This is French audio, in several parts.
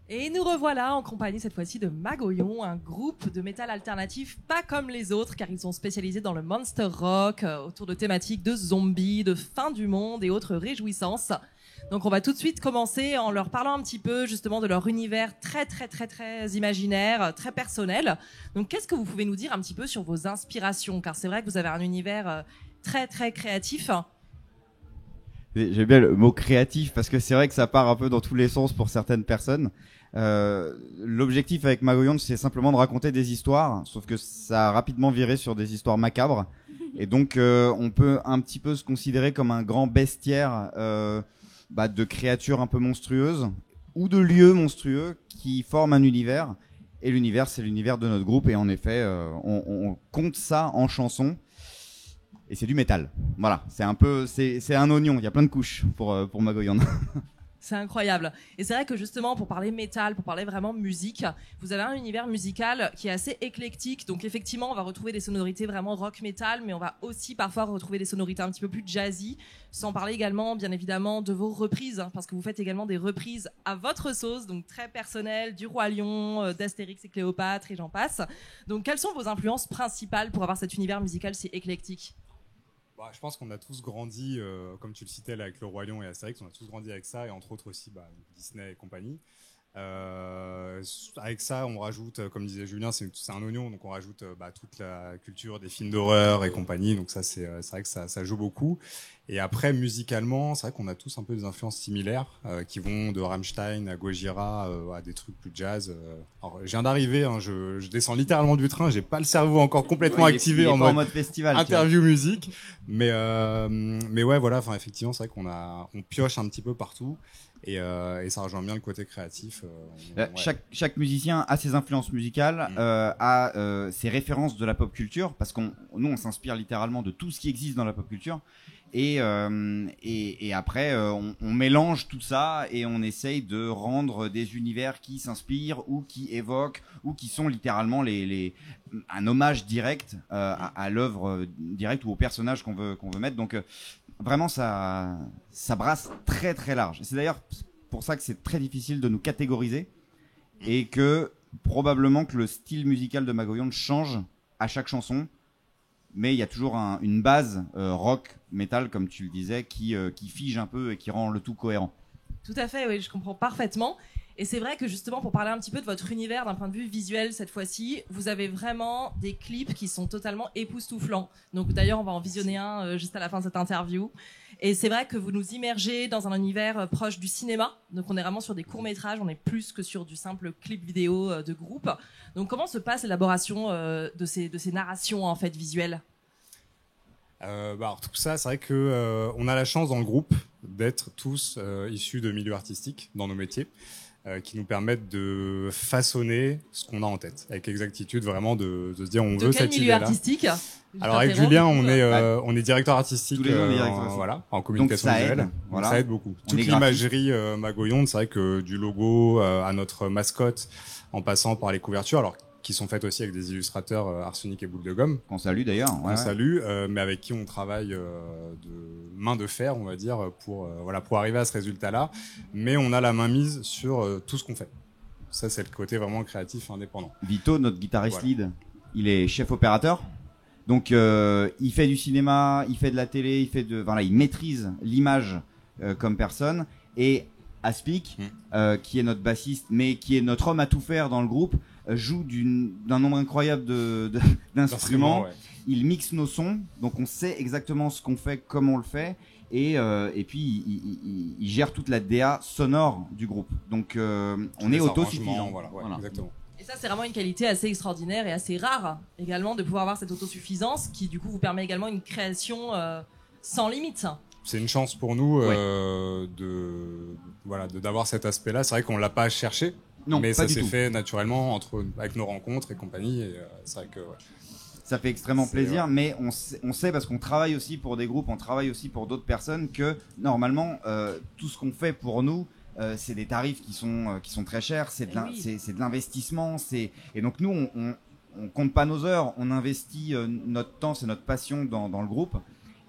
Et nous revoilà en compagnie cette fois-ci de Magoyon, un groupe de métal alternatif pas comme les autres car ils sont spécialisés dans le monster rock autour de thématiques de zombies, de fin du monde et autres réjouissances. Donc on va tout de suite commencer en leur parlant un petit peu justement de leur univers très imaginaire, très personnel. Donc qu'est-ce que vous pouvez nous dire un petit peu sur vos inspirations, car c'est vrai que vous avez un univers très créatif. J'aime bien le mot créatif parce que c'est vrai que ça part un peu dans tous les sens pour certaines personnes. L'objectif avec Magoyon, c'est simplement de raconter des histoires, sauf que ça a rapidement viré sur des histoires macabres. Et donc, on peut un petit peu se considérer comme un grand bestiaire de créatures un peu monstrueuses ou de lieux monstrueux qui forment un univers. Et l'univers, c'est l'univers de notre groupe. Et en effet, on compte ça en chansons. Et c'est du métal. Voilà, c'est un oignon. Il y a plein de couches pour Magoyon. C'est incroyable. Et c'est vrai que justement, pour parler métal, pour parler vraiment musique, vous avez un univers musical qui est assez éclectique. Donc effectivement, on va retrouver des sonorités vraiment rock métal, mais on va aussi parfois retrouver des sonorités un petit peu plus jazzy. Sans parler également, bien évidemment, de vos reprises, parce que vous faites également des reprises à votre sauce, donc très personnelles, du Roi Lion, d'Astérix et Cléopâtre, et j'en passe. Donc quelles sont vos influences principales pour avoir cet univers musical si éclectique ? Je pense qu'on a tous grandi, comme tu le citais là, avec le Roi Lion et Astérix, on a tous grandi avec ça, et entre autres aussi Disney et compagnie. Avec ça, on rajoute, comme disait Julien, c'est un oignon, donc on rajoute toute la culture des films d'horreur et compagnie, donc ça c'est vrai que ça joue beaucoup. Et après, musicalement, c'est vrai qu'on a tous un peu des influences similaires qui vont de Rammstein à Gojira à des trucs plus jazz. Alors, je viens d'arriver, je descends littéralement du train, j'ai pas le cerveau encore complètement activé en mode festival, interview musique, mais ouais, voilà. Enfin, effectivement, c'est vrai on pioche un petit peu partout. Et ça rejoint bien le côté créatif. Ouais. Chaque musicien a ses influences musicales, a ses références de la pop culture, parce nous on s'inspire littéralement de tout ce qui existe dans la pop culture. Et après, on mélange tout ça et on essaye de rendre des univers qui s'inspirent ou qui évoquent ou qui sont littéralement un hommage direct à l'œuvre directe ou au personnage qu'on veut mettre. Donc vraiment, ça brasse très très large. C'est d'ailleurs pour ça que c'est très difficile de nous catégoriser et que probablement que le style musical de Magoyon change à chaque chanson. Mais il y a toujours une base rock, métal, comme tu le disais, qui fige un peu et qui rend le tout cohérent. Tout à fait, oui, je comprends parfaitement. Et c'est vrai que justement, pour parler un petit peu de votre univers d'un point de vue visuel cette fois-ci, vous avez vraiment des clips qui sont totalement époustouflants. Donc d'ailleurs, on va en visionner un juste à la fin de cette interview. Et c'est vrai que vous nous immergez dans un univers proche du cinéma. Donc on est vraiment sur des courts-métrages, on est plus que sur du simple clip vidéo de groupe. Donc comment se passe l'élaboration de ces narrations en fait visuelles ? Alors tout ça, c'est vrai que on a la chance dans le groupe d'être tous issus de milieux artistiques dans nos métiers, qui nous permettent de façonner ce qu'on a en tête avec exactitude, vraiment de se dire on veut cette idée-là. De quel milieu artistique ? Alors avec Julien, on est directeur artistique, en communication visuelle. Voilà. Ça aide beaucoup. Toute l'imagerie Magoyon, c'est vrai que du logo à notre mascotte, en passant par les couvertures, alors qui sont faites aussi avec des illustrateurs Arsenic et Boule de Gomme. Qu'on salue d'ailleurs. Salue, mais avec qui on travaille de main de fer, on va dire, pour arriver à ce résultat-là. Mais on a la main mise sur tout ce qu'on fait. Ça, c'est le côté vraiment créatif, indépendant. Vito, notre guitariste lead, il est chef opérateur. Donc, il fait du cinéma, il fait de la télé, il maîtrise l'image comme personne. Et Aspic, qui est notre bassiste, mais qui est notre homme à tout faire dans le groupe, joue d'un nombre incroyable d'instruments. Ouais. Il mixe nos sons, donc on sait exactement ce qu'on fait, comme on le fait, et puis il gère toute la DA sonore du groupe. Donc on est autosuffisant. Voilà. Exactement. Et ça, c'est vraiment une qualité assez extraordinaire et assez rare également de pouvoir avoir cette autosuffisance qui du coup vous permet également une création sans limite. C'est une chance pour nous d'avoir cet aspect-là. C'est vrai qu'on l'a pas cherché. Non, mais ça s'est fait naturellement avec nos rencontres et compagnie. Et c'est vrai que ça fait extrêmement plaisir, mais on sait parce qu'on travaille aussi pour des groupes, on travaille aussi pour d'autres personnes que normalement tout ce qu'on fait pour nous, c'est des tarifs qui sont très chers, c'est de l'investissement, et donc nous on compte pas nos heures, on investit notre temps, c'est notre passion dans le groupe.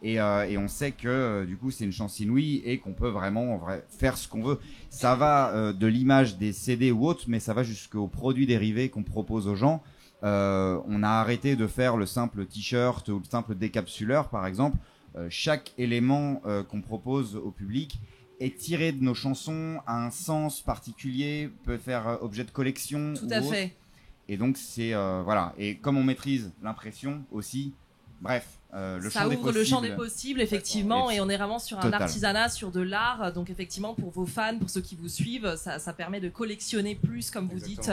Et on sait que du coup c'est une chance inouïe et qu'on peut vraiment faire ce qu'on veut. Ça va de l'image des CD ou autres, mais ça va jusqu'aux produits dérivés qu'on propose aux gens. On a arrêté de faire le simple t-shirt ou le simple décapsuleur par exemple. Chaque élément qu'on propose au public est tiré de nos chansons, a un sens particulier, peut faire objet de collection. Tout à fait. Et donc c'est voilà. Et comme on maîtrise l'impression aussi, bref, ça ouvre le champ des possibles, effectivement, et on est vraiment sur un artisanat, sur de l'art. Donc effectivement, pour vos fans, pour ceux qui vous suivent, ça permet de collectionner plus, comme vous dites,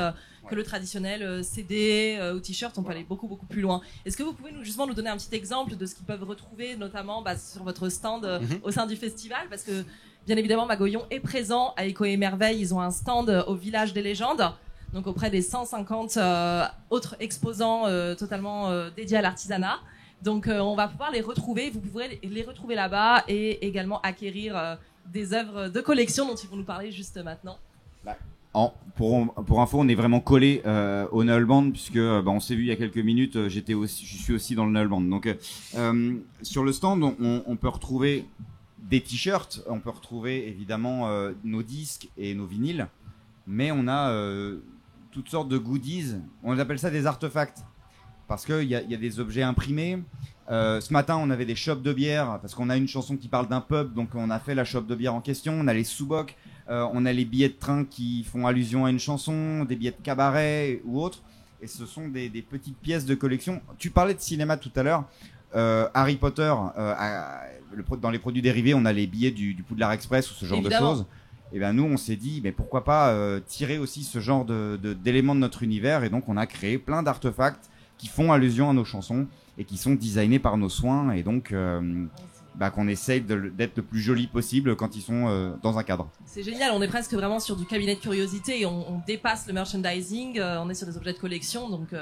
que le traditionnel CD ou t-shirt. On peut aller beaucoup plus loin. Est-ce que vous pouvez nous donner un petit exemple de ce qu'ils peuvent retrouver, notamment sur votre stand au sein du festival, parce que bien évidemment, Magoyon est présent à Echo et Merveille. Ils ont un stand au Village des Légendes, donc auprès des 150 autres exposants totalement dédiés à l'artisanat. Donc on va pouvoir les retrouver, vous pourrez les retrouver là-bas et également acquérir des œuvres de collection dont ils vont nous parler juste maintenant. Pour info, on est vraiment collé au Null Band puisque on s'est vu il y a quelques minutes, je suis aussi dans le Null Band. Donc sur le stand, on peut retrouver des t-shirts, on peut retrouver évidemment nos disques et nos vinyles, mais on a toutes sortes de goodies, on appelle ça des artefacts. Parce qu'il y a des objets imprimés. Ce matin, on avait des shops de bière, parce qu'on a une chanson qui parle d'un pub, donc on a fait la shop de bière en question. On a les sous-bocs, on a les billets de train qui font allusion à une chanson, des billets de cabaret ou autres. Et ce sont des petites pièces de collection. Tu parlais de cinéma tout à l'heure. Harry Potter, dans les produits dérivés, on a les billets du Poudlard Express ou ce genre de choses. Et bien nous, on s'est dit, mais pourquoi pas tirer aussi ce genre d'éléments de notre univers. Et donc, on a créé plein d'artefacts qui font allusion à nos chansons et qui sont designés par nos soins et donc qu'on essaye d'être le plus joli possible quand ils sont dans un cadre. C'est génial, on est presque vraiment sur du cabinet de curiosité et on dépasse le merchandising, on est sur des objets de collection, donc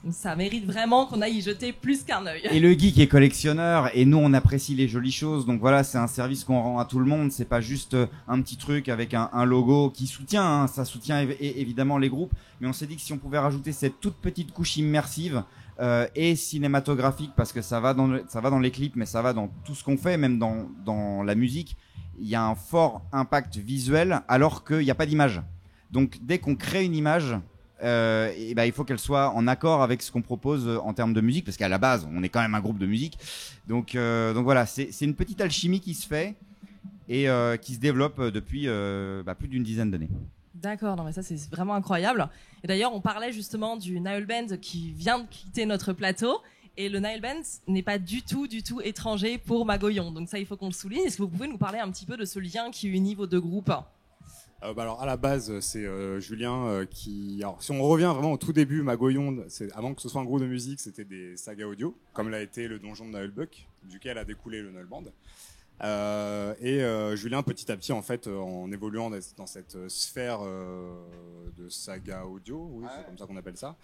ça mérite vraiment qu'on aille y jeter plus qu'un œil. Et le geek est collectionneur et nous on apprécie les jolies choses, donc voilà, c'est un service qu'on rend à tout le monde, c'est pas juste un petit truc avec un logo qui soutient, ça soutient évidemment les groupes, mais on s'est dit que si on pouvait rajouter cette toute petite couche immersive et cinématographique, parce que ça va dans les clips, mais ça va dans tout ce qu'on fait, même dans la musique, il y a un fort impact visuel alors qu'il n'y a pas d'image. Donc dès qu'on crée une image, il faut qu'elle soit en accord avec ce qu'on propose en termes de musique, parce qu'à la base on est quand même un groupe de musique, donc voilà, c'est une petite alchimie qui se fait et qui se développe depuis plus d'une dizaine d'années. D'accord, non mais ça c'est vraiment incroyable. Et d'ailleurs on parlait justement du Nile Band qui vient de quitter notre plateau, et le Nile Band n'est pas du tout étranger pour Magoyon, donc ça il faut qu'on le souligne. Est-ce que vous pouvez nous parler un petit peu de ce lien qui unit vos deux groupes ? Alors à la base c'est Julien qui... Alors si on revient vraiment au tout début, Magoyon, avant que ce soit un groupe de musique, c'était des sagas audio, comme l'a été le donjon de Nullbuck, duquel a découlé le Null Band. Julien, petit à petit, en fait, en évoluant dans cette sphère de saga audio, oui, c'est comme ça qu'on appelle ça,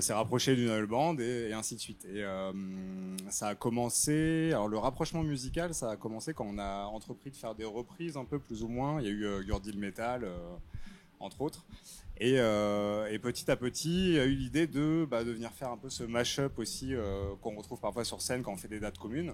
s'est rapproché du Null Band et ainsi de suite. Et ça a commencé. Alors le rapprochement musical, ça a commencé quand on a entrepris de faire des reprises un peu plus ou moins. Il y a eu Gurdil Metal, entre autres. Et petit à petit, il y a eu l'idée de venir faire un peu ce mash-up aussi qu'on retrouve parfois sur scène quand on fait des dates communes,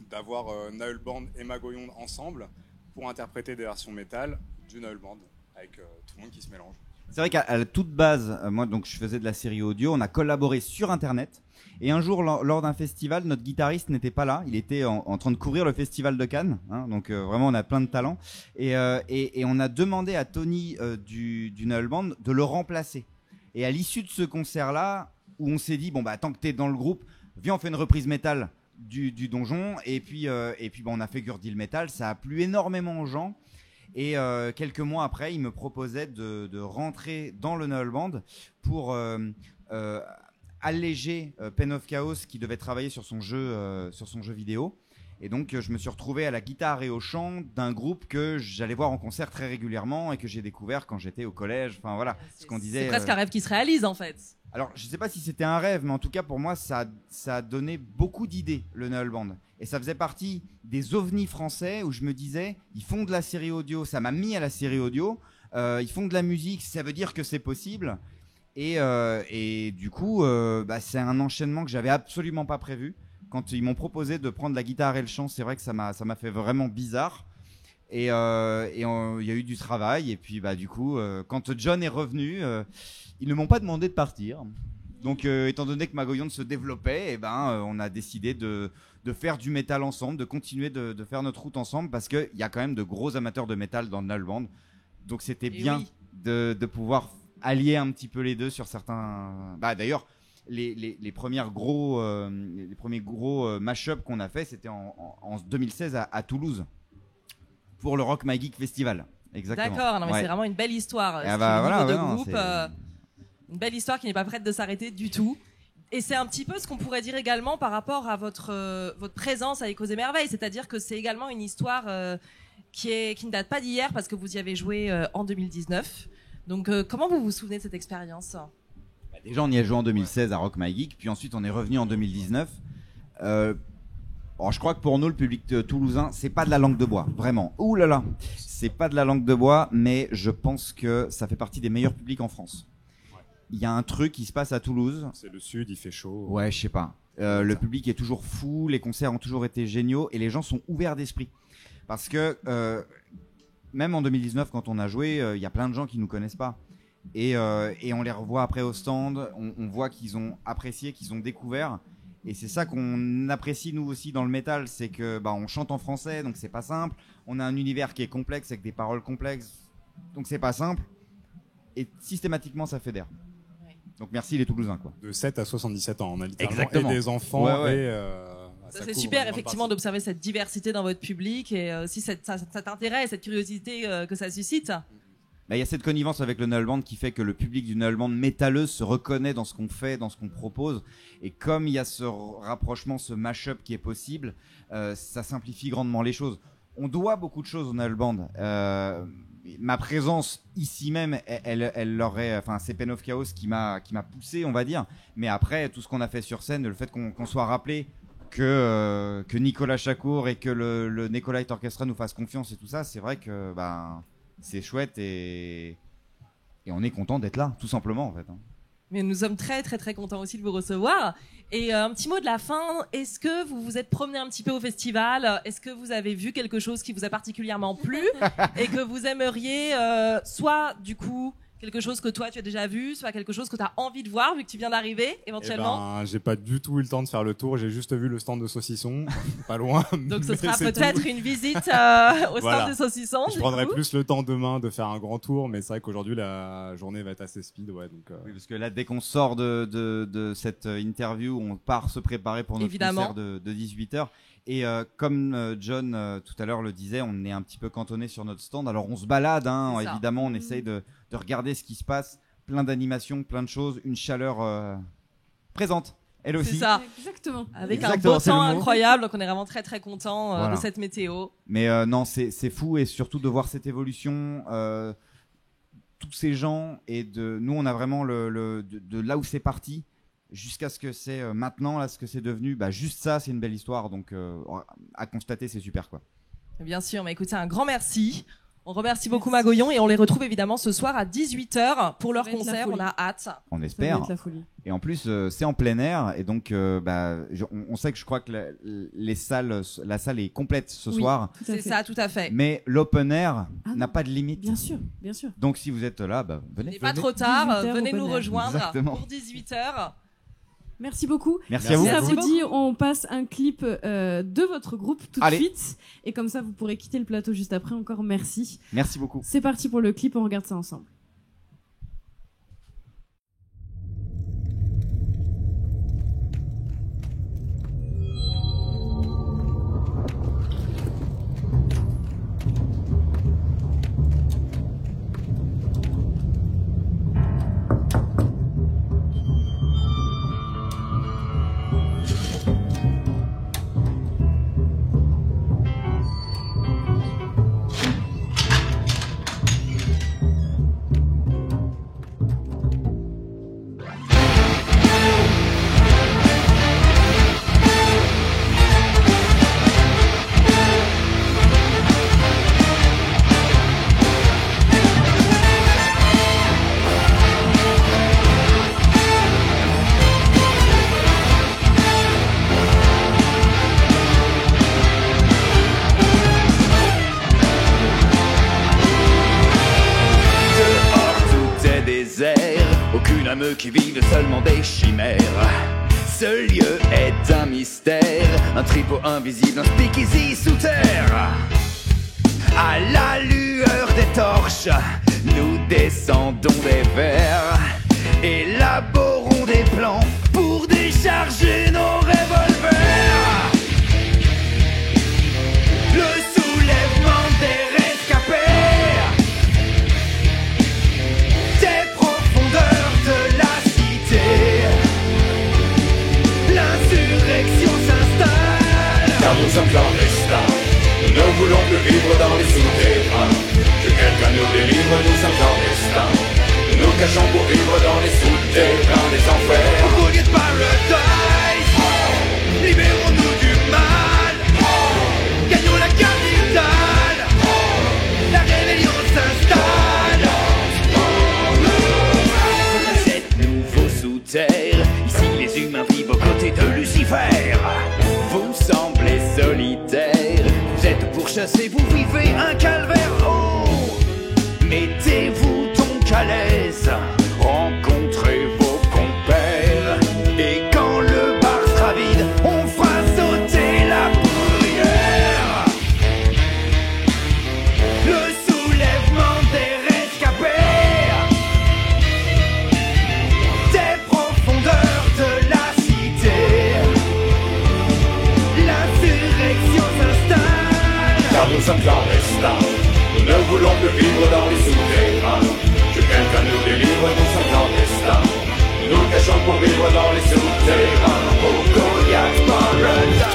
d'avoir Null Band et Magoyon ensemble pour interpréter des versions métal du Null Band avec tout le monde qui se mélange. C'est vrai qu'à la toute base, moi donc je faisais de la série audio, on a collaboré sur internet et un jour lors d'un festival, notre guitariste n'était pas là, il était en train de couvrir le festival de Cannes, donc vraiment on a plein de talents et on a demandé à Tony du Null Band de le remplacer. Et à l'issue de ce concert-là, où on s'est dit tant que t'es dans le groupe, viens on fait une reprise métal du donjon, et puis on a fait Gurdil Metal, ça a plu énormément aux gens, et quelques mois après il me proposait de rentrer dans le Null Band pour alléger Pen of Chaos qui devait travailler sur son jeu vidéo, et donc je me suis retrouvé à la guitare et au chant d'un groupe que j'allais voir en concert très régulièrement et que j'ai découvert quand j'étais au collège, enfin voilà, ce qu'on disait. C'est presque un rêve qui se réalise en fait. Alors, je ne sais pas si c'était un rêve, mais en tout cas, pour moi, ça a donné beaucoup d'idées, le Null Band. Et ça faisait partie des ovnis français où je me disais, ils font de la série audio, ça m'a mis à la série audio, ils font de la musique, ça veut dire que c'est possible. Et du coup, c'est un enchaînement que j'avais absolument pas prévu. Quand ils m'ont proposé de prendre la guitare et le chant, c'est vrai que ça m'a fait vraiment bizarre. Et il y a eu du travail. Et puis, du coup, quand John est revenu, ils ne m'ont pas demandé de partir. Donc, étant donné que Magoyon se développait, on a décidé de faire du métal ensemble, de continuer de faire notre route ensemble, parce qu'il y a quand même de gros amateurs de métal dans le Null Band. Donc, c'était bien de pouvoir allier un petit peu les deux sur certains. D'ailleurs, les premiers gros mash-up qu'on a fait, c'était en 2016 à Toulouse pour le Rock My Geek Festival. Exactement. D'accord, non, mais c'est vraiment une belle histoire. Une belle histoire qui n'est pas prête de s'arrêter du tout. Et c'est un petit peu ce qu'on pourrait dire également par rapport à votre présence à Échos et Merveilles, c'est-à-dire que c'est également une histoire qui ne date pas d'hier parce que vous y avez joué en 2019. Donc comment vous vous souvenez de cette expérience ? Déjà, on y a joué en 2016 à Rock My Geek, puis ensuite on est revenu en 2019. Je crois que pour nous, le public toulousain, c'est pas de la langue de bois, vraiment. Ouh là là, c'est pas de la langue de bois, mais je pense que ça fait partie des meilleurs publics en France. Il y a un truc qui se passe à Toulouse. C'est le sud, il fait chaud. Ouais, je sais pas. Le public est toujours fou, les concerts ont toujours été géniaux et les gens sont ouverts d'esprit. Parce que même en 2019, quand on a joué, il y a plein de gens qui nous connaissent pas. Et on les revoit après au stand, on voit qu'ils ont apprécié, qu'ils ont découvert. Et c'est ça qu'on apprécie nous aussi dans le métal, c'est que on chante en français, donc c'est pas simple. On a un univers qui est complexe avec des paroles complexes, donc c'est pas simple. Et systématiquement, ça fédère. Donc merci les Toulousains, quoi. De 7 à 77 ans, on a littéralement exactement. Et des enfants et ça c'est super effectivement d'observer cette diversité dans votre public et aussi cet intérêt et cette curiosité que ça suscite. Il y a cette connivence avec le Null Band qui fait que le public du Null Band métalleux se reconnaît dans ce qu'on fait, dans ce qu'on propose. Et comme il y a ce rapprochement, ce mash-up qui est possible, ça simplifie grandement les choses. On doit beaucoup de choses au Null Band. Ma présence ici même, elle l'aurait, c'est Pen of Chaos qui m'a poussé, on va dire. Mais après, tout ce qu'on a fait sur scène, le fait qu'on soit rappelé que Nicolas Chacour et que le Nicolite Orchestra nous fassent confiance et tout ça, c'est vrai que c'est chouette et on est content d'être là, tout simplement en fait. Mais nous sommes très très très contents aussi de vous recevoir. Et un petit mot de la fin, est-ce que vous vous êtes promené un petit peu au festival ? Est-ce que vous avez vu quelque chose qui vous a particulièrement plu et que vous aimeriez soit du coup quelque chose que toi tu as déjà vu, soit quelque chose que tu as envie de voir vu que tu viens d'arriver éventuellement ? J'ai pas du tout eu le temps de faire le tour, j'ai juste vu le stand de saucisson, pas loin. Donc ce sera peut-être une visite au stand de saucisson. Je prendrai plus le temps demain de faire un grand tour, mais c'est vrai qu'aujourd'hui la journée va être assez speed. Ouais, donc, Oui, parce que là dès qu'on sort de cette interview, on part se préparer pour notre concert de 18h. Et comme John tout à l'heure le disait, on est un petit peu cantonné sur notre stand. Alors on se balade, évidemment, on essaye de regarder ce qui se passe. Plein d'animations, plein de choses, une chaleur présente, elle aussi. C'est ça, exactement. Avec un beau temps incroyable, donc on est vraiment très très content de cette météo. Mais non, c'est fou et surtout de voir cette évolution. Tous ces gens et nous on a vraiment de là où c'est parti jusqu'à ce que c'est maintenant, là ce que c'est devenu, juste ça c'est une belle histoire, donc à constater c'est super quoi. Bien sûr, mais écoutez, un grand merci. On remercie beaucoup Magoyon et on les retrouve évidemment ce soir à 18h pour leur concert, on a hâte. On espère. Ça va être la folie. Et en plus c'est en plein air et donc on sait que je crois que la salle est complète ce soir. C'est ça, tout à fait. Mais l'open air n'a pas de limite. Bien sûr, bien sûr. Donc si vous êtes là, venez. Il n'est pas trop tard, venez nous rejoindre. Exactement. Pour 18h. Merci beaucoup. Merci à vous. Si ça vous dit, on passe un clip de votre groupe tout de suite. Et comme ça, vous pourrez quitter le plateau juste après. Encore merci. Merci beaucoup. C'est parti pour le clip, on regarde ça ensemble. hommes qui vivent seulement des chimères. Ce lieu est un mystère, un tripot invisible, un speakeasy sous terre. À la lueur des torches, nous descendons des verres, élaborons des plans pour décharger nos revolvers. Le soulèvement des rescapés, des profondeurs de la cité, l'insurrection s'installe. Car nous sommes clandestins, nous ne voulons plus vivre dans les souterrains. Que quelqu'un nous délivre, nous sommes clandestins. Nous nous cachons pour vivre dans les souterrains des enfers. Au collier de paradise, libérons-nous du mal, gagnons la capitale, la rébellion s'installe. Vous êtes nouveaux sous terre, ici les humains vivent aux côtés de Lucifer. Vous semblez solitaire, vous êtes pourchassés, vous vivez un calvaire. Oh, mettez-vous donc à l'aise, rencontrez vos compères, et quand le bar sera vide, on fera sauter la bruyère. Le soulèvement des rescapés, des profondeurs de la cité, l'insurrection s'installe. Car nous sommes clandestins, nous ne voulons plus vivre dans les souterrains. Que quelqu'un nous délivre, nous sommes clandestins. Nous nous cachons pour vivre dans les souterrains. Au Goliath Paradise.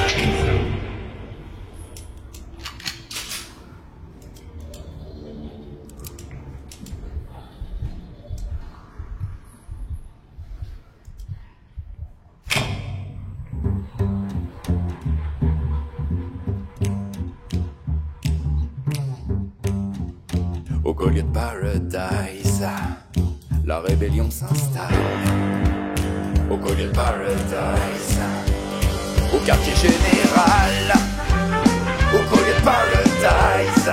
Au Goliath Paradise, la rébellion s'installe. Au Goliath Paradise, au quartier général. Au Goliath Paradise,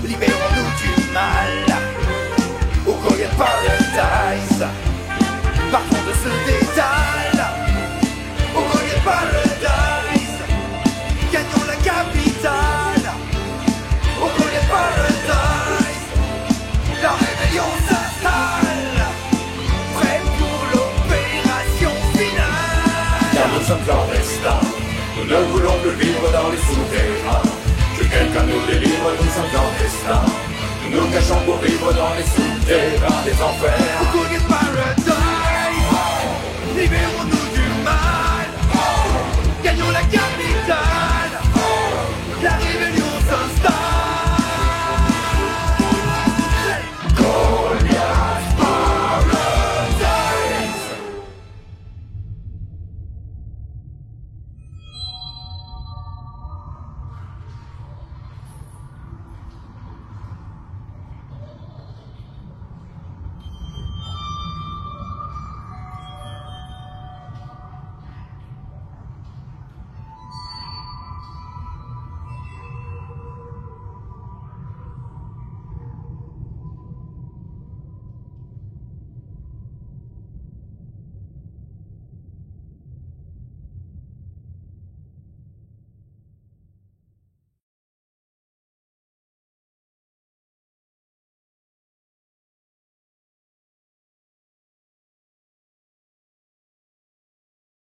libérons-nous du mal. Au Goliath Paradise, partons de ce dédale. Au Goliath Paradise, gagnons la capitale. Au Goliath Paradise, la rébellion s'installe, prêt pour l'opération finale. Car nous sommes clandestins, nous ne voulons plus vivre dans les souterrains. Que quelqu'un nous délivre, nous sommes clandestins. Nous nous cachons pour vivre dans les souterrains des enfers. Au Goliath Paradise, libérons-nous